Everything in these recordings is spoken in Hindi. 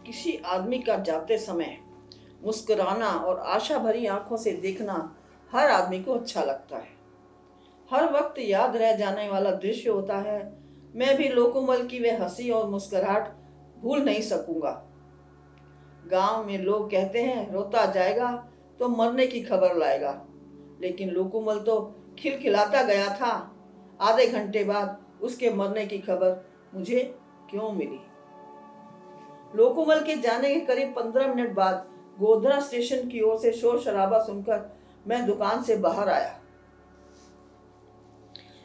किसी आदमी का जाते समय मुस्कुराना और आशा भरी आंखों से देखना हर आदमी को अच्छा लगता है। हर वक्त याद रह जाने वाला दृश्य होता है। मैं भी लोकोमल की वे हंसी और मुस्कुराहट भूल नहीं सकूंगा। गांव में लोग कहते हैं रोता जाएगा तो मरने की खबर लाएगा, लेकिन लोकोमल तो खिलखिलाता गया था। आधे घंटे बाद उसके मरने की खबर मुझे क्यों मिली? लोकोमल के जाने के करीब 15 मिनट बाद गोधरा स्टेशन की ओर से शोर शराबा सुनकर मैं दुकान से बाहर आया।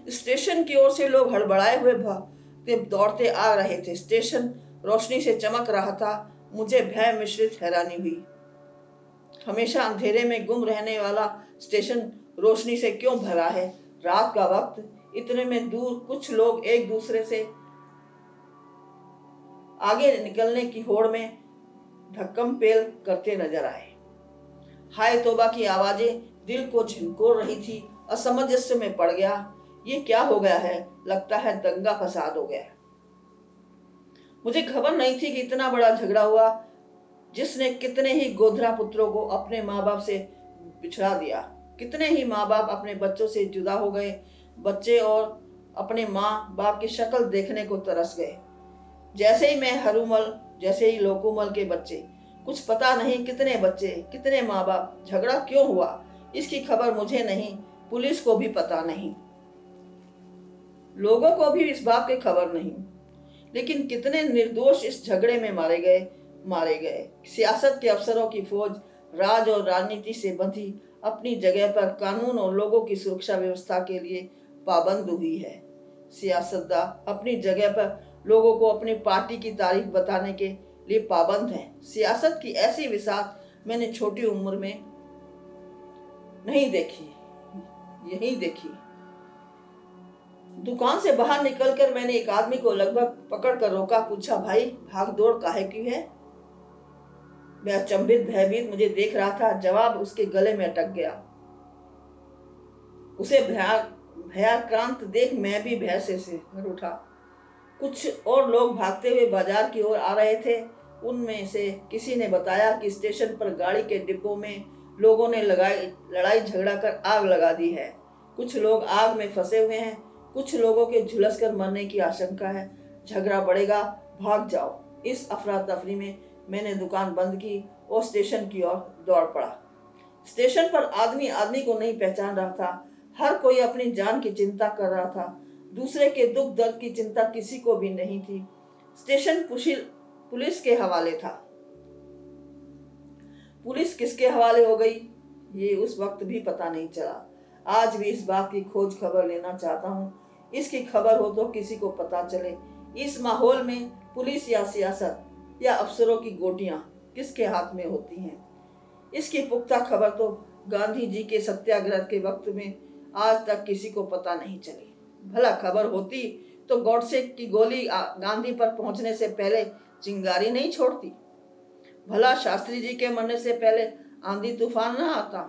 स्टेशन की ओर से लोग हड़बड़ाए हुए भागते दौड़ते आ रहे थे। स्टेशन रोशनी से चमक रहा था। मुझे भय मिश्रित हैरानी हुई। हमेशा अंधेरे में गुम रहने वाला स्टेशन रोशनी से क्यों भरा है? रात का वक्त, इतने में दूर कुछ लोग एक दूसरे से आगे निकलने की होड़ में धक्कम पेल करते नजर आए। हाय तौबा की आवाजें दिल को झंकोर रही थी। असमंजस्य में पड़ गया। ये क्या हो गया है? लगता है दंगा फसाद हो गया। मुझे खबर नहीं थी कि इतना बड़ा झगड़ा हुआ जिसने कितने ही गोधरा पुत्रों को अपने माँ बाप से बिछड़ा दिया। कितने ही माँ बाप अपने बच्चों से जुदा हो गए। बच्चे और अपने माँ बाप की शक्ल देखने को तरस गए। जैसे ही मैं हरूमल, जैसे ही लोकोमल के बच्चे, कुछ पता नहीं कितने बच्चे, कितने माँ बाप, झगड़ा क्यों हुआ इसकी खबर मुझे नहीं, पुलिस को भी पता नहीं, लोगों को भी इस बात की खबर नहीं। लेकिन कितने निर्दोष इस झगड़े में मारे गए। सियासत के अफसरों की फौज राज और राजनीति से बंधी अपनी जगह पर कानून और लोगों की सुरक्षा व्यवस्था के लिए पाबंद हुई है। सियासतदान अपनी जगह पर लोगों को अपनी पार्टी की तारीफ बताने के लिए पाबंद है। सियासत की ऐसी विसात मैंने छोटी उम्र में नहीं देखी, यही देखी। दुकान से बाहर निकलकर मैंने एक आदमी को लगभग पकड़ कर रोका। पूछा, भाई भाग दौड़ काहे की है? मैं अचंभित भयभीत मुझे देख रहा था। जवाब उसके गले में अटक गया। उसे भयाक्रांत देख मैं भी भय से सिर उठा। कुछ और लोग भागते हुए बाजार की ओर आ रहे थे। उनमें से किसी ने बताया कि स्टेशन पर गाड़ी के डिब्बों में लोगों ने लड़ाई झगड़ा कर आग लगा दी है। कुछ लोग आग में फंसे हुए हैं। कुछ लोगों के झुलस कर मरने की आशंका है। झगड़ा बढ़ेगा, भाग जाओ। इस अफरा तफरी में मैंने दुकान बंद की और स्टेशन की ओर दौड़ पड़ा। स्टेशन पर आदमी आदमी को नहीं पहचान रहा था। हर कोई अपनी जान की चिंता कर रहा था। दूसरे के दुख दर्द की चिंता किसी को भी नहीं थी। स्टेशन पुलिस के हवाले था। पुलिस किसके हवाले हो गई ये उस वक्त भी पता नहीं चला। आज भी इस बात की खोज खबर लेना चाहता हूँ। इसकी खबर हो तो किसी को पता चले। इस माहौल में पुलिस या सियासत या अफसरों की गोटियां किसके हाथ में होती हैं, इसकी पुख्ता खबर तो गांधी जी के सत्याग्रह के वक्त में आज तक किसी को पता नहीं चली। भला खबर होती तो गॉडसे की गोली गांधी पर पहुंचने से पहले चिंगारी नहीं छोड़ती? भला शास्त्री जी के मरने से पहले आंधी तूफान ना आता?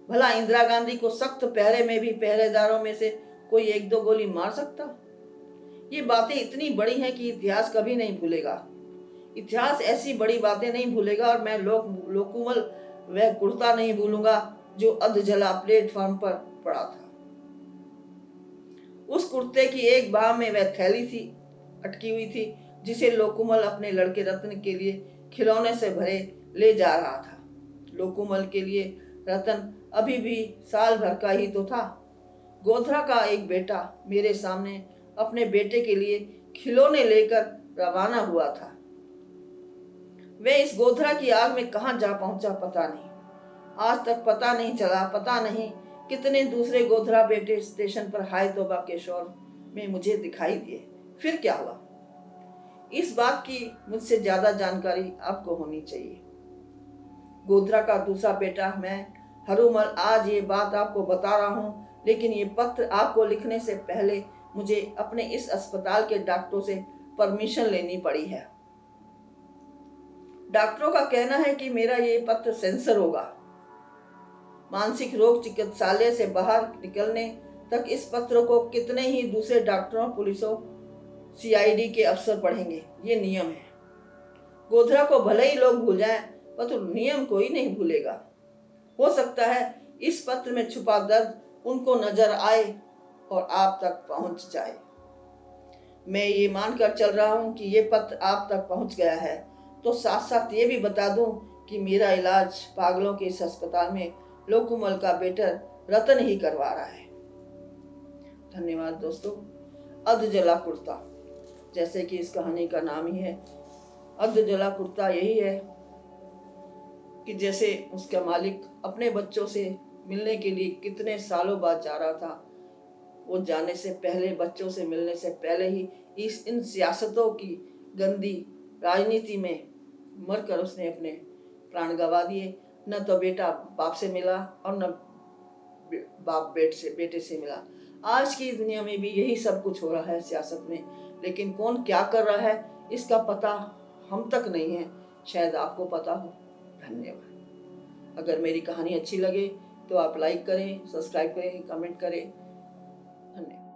भला इंदिरा गांधी को सख्त पहरे में भी पहरेदारों में से कोई एक दो गोली मार सकता? ये बातें इतनी बड़ी हैं कि इतिहास कभी नहीं भूलेगा। इतिहास ऐसी बड़ी बातें नहीं भूलेगा। और मैं लोकोमल वह कुर्ता नहीं भूलूंगा जो अधजला प्लेटफॉर्म पर पड़ा था। उस कुर्ते की एक बाह में वह थैली थी अटकी हुई थी जिसे लोकोमल अपने लड़के रतन के लिए खिलौने से भरे ले जा रहा था। लोकोमल के लिए रतन अभी भी साल भर का ही तो था। गोधरा का एक बेटा मेरे सामने अपने बेटे के लिए खिलौने लेकर रवाना हुआ था। वह इस गोधरा की आग में कहां जा पहुंचा पता नहीं। आज तक पता नहीं चला। पता नहीं कितने दूसरे गोधरा बेटे स्टेशन पर हाय तौबा के शोर में मुझे दिखाई दिए। फिर क्या हुआ इस बात की मुझसे ज्यादा जानकारी आपको होनी चाहिए। गोधरा का दूसरा बेटा मैं हरूमल आज ये बात आपको बता रहा हूँ, लेकिन ये पत्र आपको लिखने से पहले मुझे अपने इस अस्पताल के डॉक्टरों से परमिशन लेनी पड़ी है। डॉक्टरों का कहना है कि मेरा ये पत्र सेंसर होगा। मानसिक रोग चिकित्सालय से बाहर निकलने तक इस पत्र को कितने ही दूसरे डॉक्टरों, पुलिसों, सीआईडी के अफसर पढ़ेंगे। ये नियम है। गोधरा को भले ही लोग भूल जाएं, परंतु नियम कोई नहीं भूलेगा। हो सकता है इस पत्र में छुपा दर्द उनको नजर आए और आप तक पहुंच जाए। मैं ये मानकर चल रहा हूं कि ये पत्र आप तक पहुंच गया है, तो साथ साथ ये भी बता दूं कि मेरा इलाज पागलों के इस अस्पताल में लोकुमल का बेटर रतन ही करवा रहा है। धन्यवाद दोस्तों। अध जला कुर्ता, जैसे कि इस कहानी का नाम ही है, अध जला कुर्ता यही है कि जैसे उसका मालिक अपने बच्चों से मिलने के लिए कितने सालों बाद जा रहा था, वो जाने से पहले, बच्चों से मिलने से पहले ही इन सियासतों की गंदी राजनीति में मरकर उसने अपने प्राण गंवा दिए। न तो बेटा बाप से मिला और न बाप बेटे से मिला। आज की दुनिया में भी यही सब कुछ हो रहा है सियासत में, लेकिन कौन क्या कर रहा है इसका पता हम तक नहीं है, शायद आपको पता हो। धन्यवाद। अगर मेरी कहानी अच्छी लगे तो आप लाइक करें, सब्सक्राइब करें, कमेंट करें। धन्यवाद।